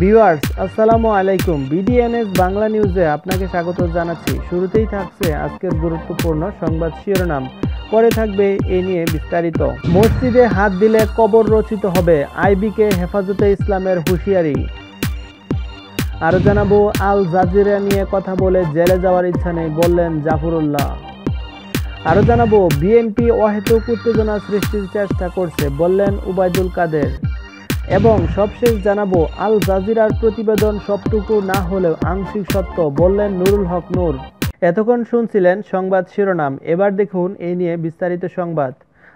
Viewers আসসালামু আলাইকুম। বিডিএনএস বাংলা নিউজে আপনাকে স্বাগত জানাচ্ছি। শুরুতেই থাকছে আজকের গুরুত্বপূর্ণ সংবাদ শিরোনাম, পরে থাকবে এ নিয়ে বিস্তারিত। মসজিদে হাত দিলে কবর রচিত হবে, আইবিকে হেফাজতে ইসলামের হুঁশিয়ারি। আরও জানাবো, আল জাজিরা নিয়ে কথা বলে জেলে যাওয়ার ইচ্ছা নেই বললেন জাফরুল্লাহ। আরও জানাবো, বিএনপি অহেতুক উত্তেজনা সৃষ্টির চেষ্টা করছে বললেন উবাইদুল কাদের। এবং সবশেষ জানাবো, আল জাজিরার প্রতিবেদন সবটুকু না হলেও আংশিক সত্য বললেন নুরুল হক নূর। এতক্ষণ শুনছিলেন সংবাদ শিরোনাম, এবার দেখুন এই নিয়ে বিস্তারিত সংবাদ।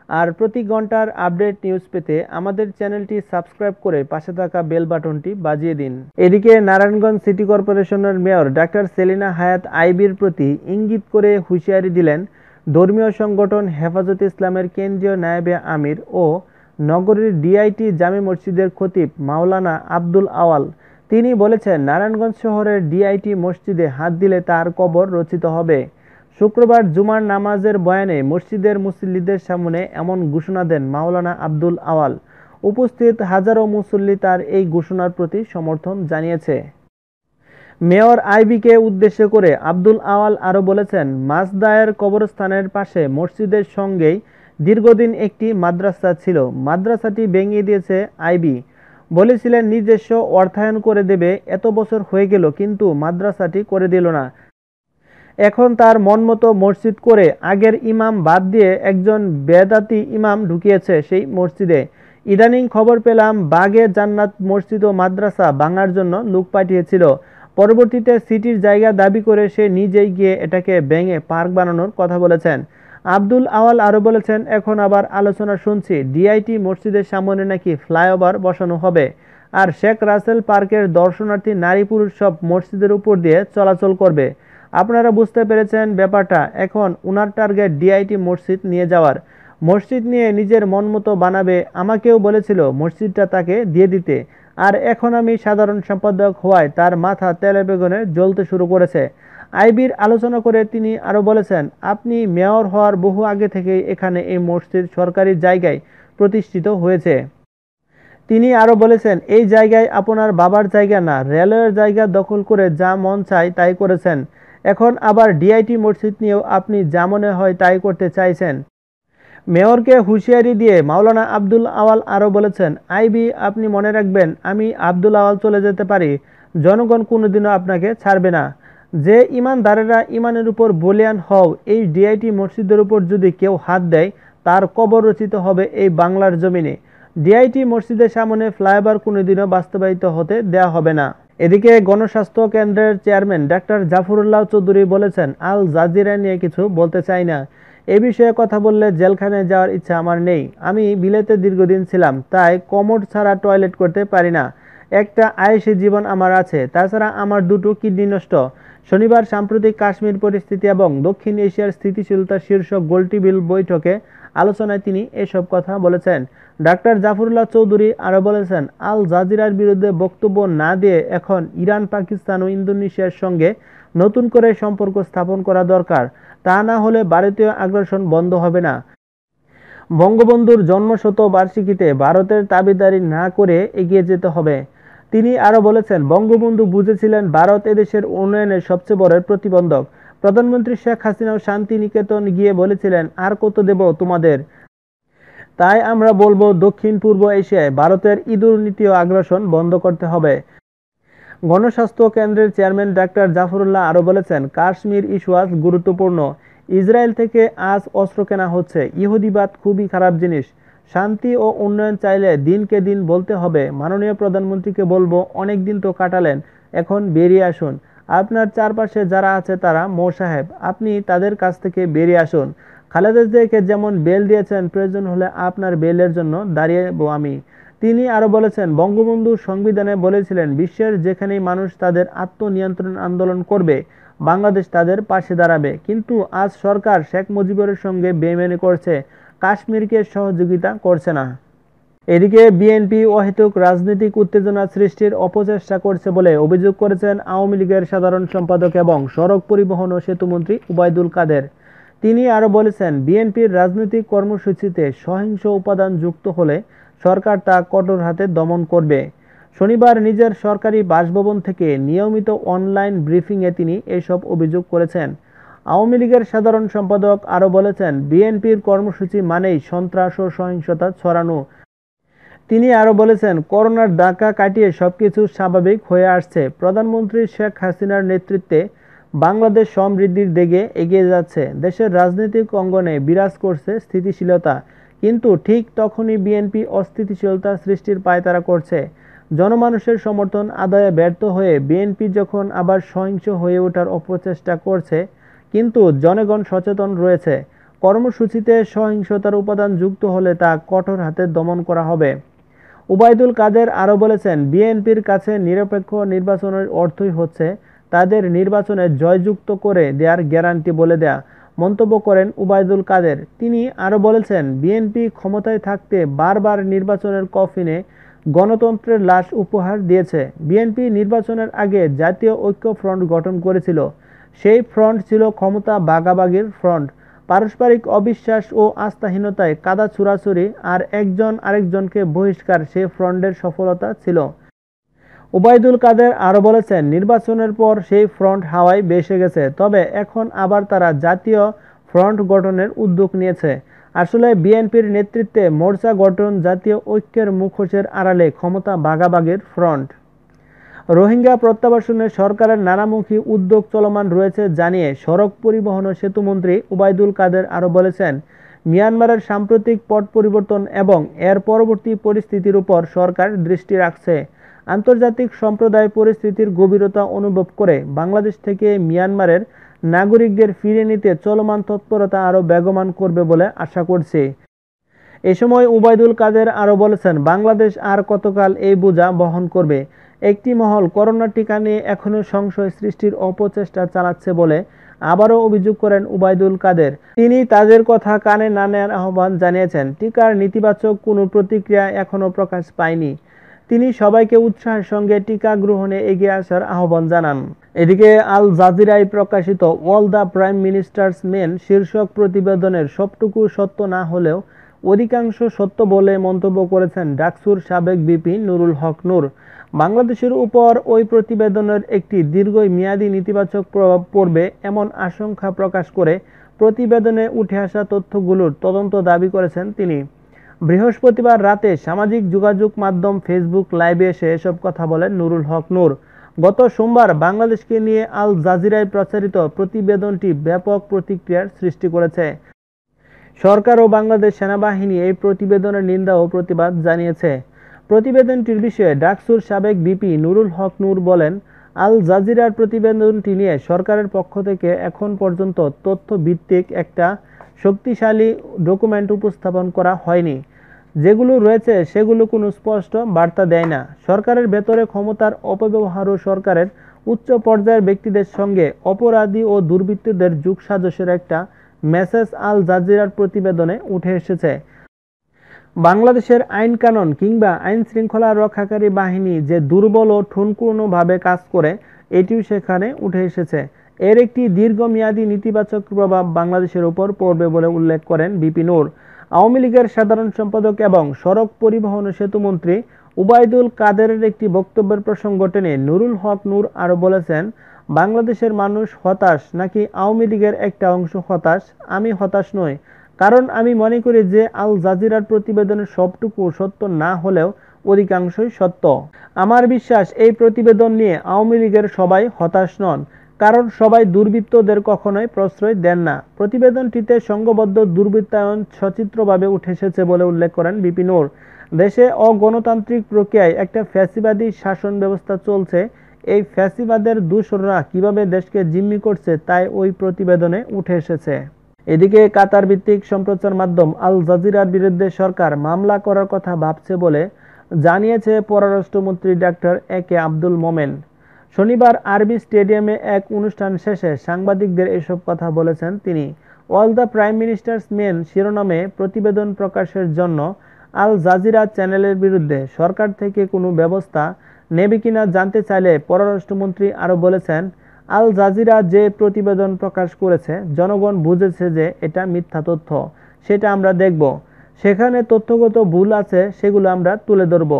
আর প্রতি ঘন্টার আপডেট নিউজ পেতে আমাদের চ্যানেলটি সাবস্ক্রাইব করে পাশে থাকা বেল বাটনটি বাজিয়ে দিন। এদিকে নারায়ণগঞ্জ সিটি কর্পোরেশনের মেয়র ডাক্তার সেলিনা হায়াৎ আইবির প্রতি ইঙ্গিত করে হুঁশিয়ারি দিলেন ধর্মীয় সংগঠন হেফাজতে ইসলামের কেন্দ্রীয় নায়েবে আমির ও নগরীর ডিআইটি জামে মসজিদের খতিব মাওলানা আব্দুল আওয়াল। তিনি বলেছেন, নারায়ণগঞ্জ শহরের ডিআইটি মসজিদে হাত দিলে তার কবর রচিত হবে। শুক্রবার জুমার নামাজের বয়ানে মসজিদের মুসল্লিদের সামনে এমন ঘোষণা দেন মাওলানা আব্দুল আওয়াল। উপস্থিত হাজারো মুসল্লি তার এই ঘোষণার প্রতি সমর্থন জানিয়েছে। মেয়র আইবিকে উদ্দেশ্য করে আব্দুল আওয়াল আরও বলেছেন, মাসদায়ের কবরস্থানের পাশে মসজিদের সঙ্গেই দীর্ঘদিন একটি মাদ্রাসা ছিল। মাদ্রাসাটি ভেঙে দিয়েছে আইবি। বলেছিলেন নিজস্ব অর্থায়ন করে দেবে, এত বছর হয়ে গেল কিন্তু মাদ্রাসাটি করে দিল না। এখন তার মনমতো মসজিদ করে আগের ইমাম বাদ দিয়ে একজন বেদাতি ইমাম ঢুকিয়েছে সেই মসজিদে। ইদানিং খবর পেলাম বাগে জান্নাত মসজিদ ও মাদ্রাসা ভাঙার জন্য লোক পাঠিয়েছিল। পরবর্তীতে সিটির জায়গা দাবি করে সে নিজেই গিয়ে এটাকে ভেঙে পার্ক বানানোর কথা বলেছেন। আব্দুল আওয়াল আরও বলেছেন, এখন আবার আলোচনা শুনছি ডিআইটি মসজিদের সামনে নাকি ফ্লাইওভার বসানো হবে, আর শেখ রাসেল পার্কের দর্শনার্থী নারী পুরুষ সব মসজিদের উপর দিয়ে চলাচল করবে। আপনারা বুঝতে পেরেছেন ব্যাপারটা। এখন উনার টার্গেট ডিআইটি মসজিদ নিয়ে যাওয়ার। মসজিদ নিয়ে নিজের মন মতো বানাবে। আমাকেও বলেছিল মসজিদটা তাকে দিয়ে দিতে, আর এখন আমি সাধারণ সম্পাদক হওয়ায় তার মাথা তেলে বেগুনে জ্বলতে শুরু করেছে। আইবির আলোচনা করে তিনি আরও বলেছেন, আপনি মেয়র হওয়ার বহু আগে থেকেই এখানে এই মসজিদ সরকারি জায়গায় প্রতিষ্ঠিত হয়েছে। তিনি আরও বলেছেন, এই জায়গায় আপনার বাবার জায়গা না, রেলওয়ের জায়গা দখল করে যা মন চায় তাই করেছেন। এখন আবার ডিআইটি মসজিদ নিয়েও আপনি যা মনে হয় তাই করতে চাইছেন। মেয়রকে হুঁশিয়ারি দিয়ে মাওলানা আব্দুল আওয়াল আরও বলেছেন, আইবি আপনি মনে রাখবেন, আমি আব্দুল আওয়াল চলে যেতে পারি, জনগণ কোনোদিনও আপনাকে ছাড়বে না। যে ইমানদারেরা ইমানের উপর বলিয়ান হও, এই ডিআইটি মসজিদের উপর যদি কেউ হাত দেয় তার কবর রচিত হবে এই বাংলার জমিনে। ডিআইটি মসজিদের সামনে ফ্লাইওভার কোনোদিনও বাস্তবায়িত হতে দেয়া হবে না। এদিকে গণস্বাস্থ্য কেন্দ্রের চেয়ারম্যান ডাক্তার জাফরুল্লাহ চৌধুরী বলেছেন, আল জাজিরা নিয়ে কিছু বলতে চাই না। এ বিষয়ে কথা বললে জেলখানায় যাওয়ার ইচ্ছা আমার নেই। আমি বিলেতে দীর্ঘদিন ছিলাম, তাই কমোড ছাড়া টয়লেট করতে পারি না। একটা আয়েশি জীবন আমার আছে, তাছাড়া আমার দুটো কিডনি নষ্ট। শনিবার সাম্প্রতিক কাশ্মীর পরিস্থিতি এবং দক্ষিণ এশিয়ার স্থিতিশীলতা শীর্ষক গোলটেবিল বৈঠকে আলোচনায় তিনি এসব কথা বলেছেন। ডাক্তার জাফরুল্লাহ চৌধুরী আরও বলেছেন, আল জাজিরার বিরুদ্ধে বক্তব্য না দিয়ে এখন ইরান, পাকিস্তান ও ইন্দোনেশিয়ার সঙ্গে নতুন করে সম্পর্ক স্থাপন করা দরকার। তা না হলে ভারতীয় আগ্রাসন বন্ধ হবে না। বঙ্গবন্ধুর জন্মশতবার্ষিকীতে ভারতের দাবিদারি না করে এগিয়ে যেতে হবে। তিনি আরও বলেছেন, বঙ্গবন্ধু বুঝেছিলেন ভারত এদেশের উন্নয়নের সবচেয়ে বড় প্রতিবন্ধক। প্রধানমন্ত্রী শেখ হাসিনাও শান্তিনিকেতন গিয়ে বলেছিলেন, আর কত দেব তোমাদের। তাই আমরা বলবো, দক্ষিণ পূর্ব এশিয়ায় ভারতের ইঁদুর নীতি ও আগ্রাসন বন্ধ করতে হবে। গণস্বাস্থ্য কেন্দ্রের চেয়ারম্যান ডাক্তার জাফরুল্লাহ আরও বলেছেন, কাশ্মীর ইস্যু আজ গুরুত্বপূর্ণ। ইসরায়েল থেকে আজ অস্ত্র কেনা হচ্ছে। ইহুদিবাদ খুবই খারাপ জিনিস। শান্তি ও উন্নয়ন চাইলে দিনকে দিন বলতে হবে। মাননীয় প্রধানমন্ত্রীকে বলবো, অনেক দিন তো কাটালেন, এখন বেরিয়ে আসুন। আপনার চারপাশে যারা আছে তারা মো সাহেব, আপনি তাদের কাছ থেকে বেরিয়ে আসুন। খালেদা জিয়াকে যেমন বেল দিয়েছেন, প্রয়োজন হলে আপনার বেলের জন্য দাঁড়িয়েবো আমি। তিনি আরও বলেছেন, বঙ্গবন্ধু সংবিধানে বলেছিলেন, বিশ্বের যেখানেই মানুষ তাদের আত্মনিয়ন্ত্রণ আন্দোলন করবে বাংলাদেশ তাদের পাশে দাঁড়াবে। কিন্তু আজ সরকার শেখ মুজিবের সঙ্গে বেইমানি করছে, কাশ্মীরকে সহযোগিতা করছে না। এদিকে বিএনপি অহেতুক রাজনৈতিক উত্তেজনা সৃষ্টির অপচেষ্টা করছে বলে অভিযোগ করেছেন আওয়ামী লীগের সাধারণ সম্পাদক এবং সড়ক পরিবহন ও সেতুমন্ত্রী উবাইদুল কাদের। তিনি আরও বলেছেন, বিএনপির রাজনৈতিক কর্মসূচিতে সহিংস উপাদান যুক্ত হলে সরকার তা কঠোর হাতে দমন করবে। শনিবার নিজের সরকারি বাসভবন থেকে নিয়মিত অনলাইন ব্রিফিংয়ে তিনি এসব অভিযোগ করেছেন। আওয়ামী লীগের সাধারণ সম্পাদক আরও বলেছেন, বিএনপির কর্মসূচি মানেই সন্ত্রাস ও সহিংসতা ছড়ানো। তিনি আরও বলেছেন, করোনার ধাক্কা কাটিয়ে সবকিছু স্বাভাবিক হয়ে আসছে। প্রধানমন্ত্রী শেখ হাসিনার নেতৃত্বে বাংলাদেশ সমৃদ্ধির দিকে এগিয়ে যাচ্ছে। দেশের রাজনৈতিক অঙ্গনে বিরাজ করছে স্থিতিশীলতা, কিন্তু ঠিক তখনই বিএনপি অস্থিতিশীলতা সৃষ্টির পায়তারা করছে। জনমানুষের সমর্থন আদায়ে ব্যর্থ হয়ে বিএনপি যখন আবার সহিংস হয়ে ওঠার অপচেষ্টা করছে, কিন্তু জনগণ সচেতন রয়েছে। কর্মসূচিতে সহিংসতার উপাদান যুক্ত হলে তা কঠোর হাতে দমন করা হবে। ওবায়দুল কাদের আরও বলেছেন, বিএনপির কাছে নিরপেক্ষ নির্বাচনের অর্থই হচ্ছে তাদের নির্বাচনে জয়যুক্ত করে দেওয়ার গ্যারান্টি বলে দেয়া মন্তব্য করেন ওবায়দুল কাদের। তিনি আরও বলেছেন, বিএনপি ক্ষমতায় থাকতে বারবার নির্বাচনের কফিনে গণতন্ত্রের লাশ উপহার দিয়েছে। বিএনপি নির্বাচনের আগে জাতীয় ঐক্য ফ্রন্ট গঠন করেছিল। সেই ফ্রন্ট ছিল ক্ষমতা ভাগাভাগির ফ্রন্ট। পারস্পরিক অবিশ্বাস ও আস্থাহীনতায় কাদা ছুড়াছুড়ি আর একজন আরেকজনকে বহিষ্কার সে ফ্রন্টের সফলতা ছিল। ওবায়দুল কাদের আরও বলেছেন, নির্বাচনের পর সেই ফ্রন্ট হাওয়ায় ভেসে গেছে, তবে এখন আবার তারা জাতীয় ফ্রন্ট গঠনের উদ্যোগ নিয়েছে। আসলে বিএনপির নেতৃত্বে মোর্চা গঠন জাতীয় ঐক্যের মুখোশের আড়ালে ক্ষমতা ভাগাভাগির ফ্রন্ট। রোহিঙ্গা প্রত্যাবাসনে সরকারের নানামুখী উদ্যোগ চলমান রয়েছে জানিয়ে সড়ক পরিবহন ও সেতুমন্ত্রী ওবায়দুল কাদের আরও বলেছেন, মিয়ানমারের সাম্প্রতিক পট পরিবর্তন এবং এর পরবর্তী পরিস্থিতির উপর সরকার দৃষ্টি রাখছে। আন্তর্জাতিক সম্প্রদায় পরিস্থিতির গভীরতা অনুভব করে বাংলাদেশ থেকে মিয়ানমারের নাগরিকদের ফিরিয়ে নিতে চলমান তৎপরতা আরও বেগবান করবে বলে আশা করছি। এ সময় ওবায়দুল কাদের আরও বলেছেন, বাংলাদেশ আর কতকাল এই বোঝা বহন করবে। একটি মহল করোনা টিকা নিয়ে এখনও সংশয় সৃষ্টির অপচেষ্টা চালাচ্ছে বলে আবারও অভিযোগ করেন ওবায়দুল কাদের। তিনি তাদের কথা কানে না নেওয়ার আহ্বান জানিয়েছেন। টিকার নেতিবাচক কোনো প্রতিক্রিয়া এখনও প্রকাশ পায়নি। তিনি সবাইকে উৎসাহের সঙ্গে টিকা গ্রহণে এগিয়ে আসার আহ্বান জানান। এদিকে আল জাজিরায় প্রকাশিত all the prime ministers main শীর্ষক প্রতিবেদনের সবটুকু সত্য না হলেও অধিকাংশ সত্য বলে মন্তব্য করেছেন ডাকসুর সাবেক ভিপি নুরুল হক নূর। বাংলাদেশের উপর ওই প্রতিবেদনের একটি দীর্ঘমেয়াদী নেতিবাচক প্রভাব পড়বে এমন আশঙ্কা প্রকাশ করে প্রতিবেদনে উঠে আসা তথ্যগুলোর তদন্ত দাবি করেছেন তিনি। বৃহস্পতিবার রাতে সামাজিক যোগাযোগ মাধ্যম ফেসবুক লাইভে এসে এসব কথা বলেন নুরুল হক নূর। গত সোমবার বাংলাদেশকে নিয়ে আল জাজিরায় প্রচারিত প্রতিবেদনটি ব্যাপক প্রতিক্রিয়ার সৃষ্টি করেছে। সরকার ও বাংলাদেশ সেনাবাহিনী এই প্রতিবেদনের নিন্দা ও প্রতিবাদ জানিয়েছে। প্রতিবেদনটির বিষয়ে ডাকসুর সাবেক ভিপি নুরুল হক নূর বলেন, আল জাজিরার প্রতিবেদনটি নিয়ে সরকারের পক্ষ থেকে এখন পর্যন্ত তথ্য ভিত্তিক একটা শক্তিশালী ডকুমেন্ট উপস্থাপন করা হয়নি। যেগুলো রয়েছে সেগুলো কোনো স্পষ্ট বার্তা দেয় না। সরকারের ভেতরে ক্ষমতার অপব্যবহার ও সরকারের উচ্চ পর্যায়ের ব্যক্তিদের সঙ্গে অপরাধী ও দুর্বৃত্তদের যোগসাজশের একটা মেসেজ আল জাজিরার প্রতিবেদনে উঠে এসেছে। বাংলাদেশের আইন কানুন কিংবা আইন শৃঙ্খলা রক্ষাকারী বাহিনী যে দুর্বল ও ঠুনকোনোভাবে কাজ করে, এটিও সেখানে উঠে এসেছে। এর একটি দীর্ঘমেয়াদী নেতিবাচক প্রভাব বাংলাদেশের উপর পড়বে বলে উল্লেখ করেন ভিপি নূর। আওয়ামী লীগের সাধারণ সম্পাদক এবং সড়ক পরিবহন ও সেতুমন্ত্রী ওবায়দুল কাদেরের একটি বক্তব্যের প্রসঙ্গ টেনে নুরুল হক নূর আরও বলেছেন, বাংলাদেশের মানুষ হতাশ নাকি আওয়ামী লীগের একটা অংশ হতাশ? আমি হতাশ নই, কারণ আমি মনে করি যে আল জাজিরার প্রতিবেদনের সবটুকু সত্য না হলেও অধিকাংশই সত্য। আমার বিশ্বাস এই প্রতিবেদন নিয়ে আওয়ামী লীগের সবাই হতাশ নন, কারণ সবাই দুর্বৃত্তদের কখনোই প্রশ্রয় দেন না। প্রতিবেদনটিতে সংঘবদ্ধ দুর্বৃত্তায়ন সচিত্রভাবে উঠে এসেছে বলে উল্লেখ করেন ভিপি নূর। দেশে অগণতান্ত্রিক প্রক্রিয়ায় একটা ফ্যাসিবাদী শাসন ব্যবস্থা চলছে। এই ফ্যাসিবাদের দূষররা কিভাবে দেশকে জিম্মি করছে তাই ওই প্রতিবেদনে উঠে এসেছে। এদিকে কাতার ভিত্তিক সম্প্রচার মাধ্যম আল জাজিরার বিরুদ্ধে সরকার মামলা করার কথা ভাবছে বলে জানিয়েছে পররাষ্ট্রমন্ত্রী ডাক্তার একে আব্দুল মোমেন। শনিবার আরবি স্টেডিয়ামে এক অনুষ্ঠান শেষে সাংবাদিকদের এসব কথা বলেছেন তিনি। All the prime ministers main শিরোনামে প্রতিবেদন প্রকাশের জন্য আল জাজিরা চ্যানেলের বিরুদ্ধে সরকার থেকে কোনো ব্যবস্থা নেবে কিনা জানতে চাইলে পররাষ্ট্রমন্ত্রী আরও বলেছেন, আল জাজিরা যে প্রতিবেদন প্রকাশ করেছে জনগণ বুঝেছে যে এটা মিথ্যা তথ্য, সেটা আমরা দেখব। সেখানে তথ্যগত ভুল আছে, সেগুলো আমরা তুলে ধরব।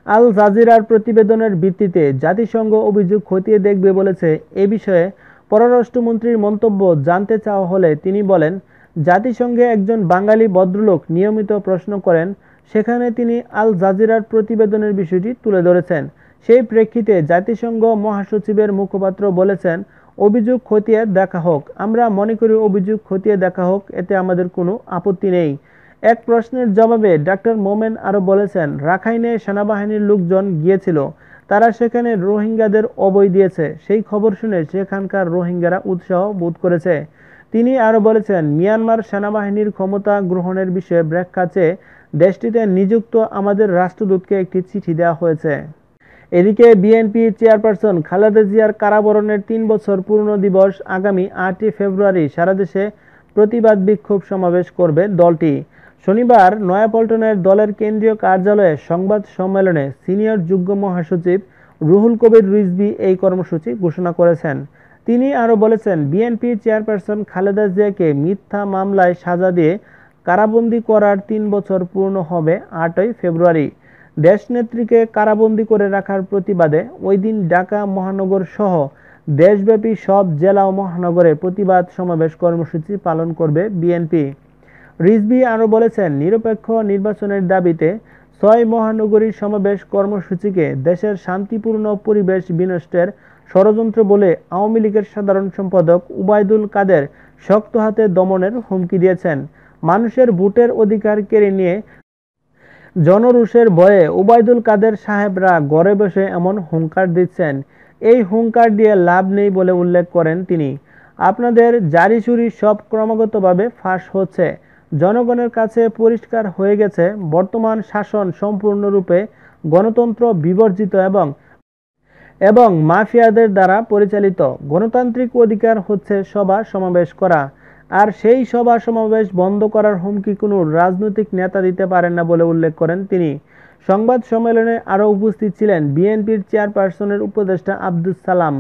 আল জাজিরার প্রতিবেদনের ভিত্তিতে জাতিসংঘ অভিযোগ খতিয়ে দেখবে বলেছে। এ বিষয়ে পররাষ্ট্রমন্ত্রীর মন্তব্য জানতে চাওয়া হলে তিনি বলেন, জাতিসংঘে একজন বাঙালি ভদ্রলোক নিয়মিত প্রশ্ন করেন, সেখানে তিনি আল জাজিরার প্রতিবেদনের বিষয়টি তুলে ধরেছেন। সেই প্রেক্ষিতে জাতিসংঘ মহাসচিবের মুখপাত্র বলেছেন, অভিযোগ খতিয়ে দেখা হোক। আমরা মনে করি অভিযোগ খতিয়ে দেখা হোক, এতে আমাদের কোনো আপত্তি নেই। এক প্রশ্নের জবাবে ডাক্তার মোমেন আরও বলেছেন, রাখাইনে সেনাবাহিনীর লোকজন গিয়েছিল, তারা সেখানে রোহিঙ্গাদের অভয় দিয়েছে। সেই খবর শুনে সেখানকার রোহিঙ্গারা উৎসাহ বোধ করেছে। তিনি আরও বলেছেন, মিয়ানমার সেনাবাহিনীর ক্ষমতা গ্রহণের বিষয়ে ব্যাখ্যা চেয়ে দেশটিতে নিযুক্ত আমাদের রাষ্ট্রদূতকে একটি চিঠি দেওয়া হয়েছে। এদিকে বিএনপি চেয়ারপারসন খালেদা জিয়ার কারাবরণের ৩ বছর পূর্ণ দিবস আগামী ৮ই ফেব্রুয়ারি সারা দেশে প্রতিবাদ বিক্ষোভ সমাবেশ করবে দলটি। শনিবার নয়াপল্টনের দলের কেন্দ্রীয় কার্যালয়ে সংবাদ সম্মেলনে সিনিয়র যুগ্ম মহাসচিব রুহুল কবির রিজভী এই কর্মসূচি ঘোষণা করেছেন। তিনি আরও বলেছেন, বিএনপি চেয়ারপারসন খালেদা জিয়াকে মিথ্যা মামলায় সাজা দিয়ে কারাবন্দী করার ৩ বছর পূর্ণ হবে ৮ই ফেব্রুয়ারি। দেশনেত্রীকে কারাবন্দী করে রাখার প্রতিবাদে ওই দিন ঢাকা মহানগর সহ দেশব্যাপী সব জেলা ও মহানগরে প্রতিবাদ সমাবেশ কর্মসূচি পালন করবে বিএনপি। রিজভী আরও বলেছেন, নিরপেক্ষ নির্বাচনের দাবিতে ৬ মহানগরীর সমাবেশ কর্মসূচিকে দেশের শান্তিপূর্ণ পরিবেশ বিনষ্টের ষড়যন্ত্র বলে আওয়ামী লীগের সাধারণ সম্পাদক ওবায়দুল কাদের শক্ত হাতে দমনের হুমকি দিয়েছেন। মানুষের ভোটের অধিকার কেড়ে নিয়ে জনরোষের ভয়ে ওবায়দুল কাদের সাহেবরা ঘরে বসে এমন হুঙ্কার দিচ্ছেন। এই হুঙ্কার দিয়ে লাভ নেই বলে উল্লেখ করেন তিনি। আপনাদের জারিচুরি সব ক্রমাগতভাবে ফাঁস হচ্ছে। জনগণের কাছে পরিষ্কার হয়ে গেছে, বর্তমান শাসন সম্পূর্ণরূপে গণতন্ত্র বিবর্জিত এবং মাফিয়াদের দ্বারা পরিচালিত। গণতান্ত্রিক অধিকার হচ্ছে সভা সমাবেশ করা, আর সেই সভা সমাবেশ বন্ধ করার হুমকি কোনো রাজনৈতিক নেতা দিতে পারেন না বলে উল্লেখ করেন তিনি। সংবাদ সম্মেলনে আরও উপস্থিত ছিলেন বিএনপির চেয়ারপারসনের উপদেষ্টা আব্দুস সালাম।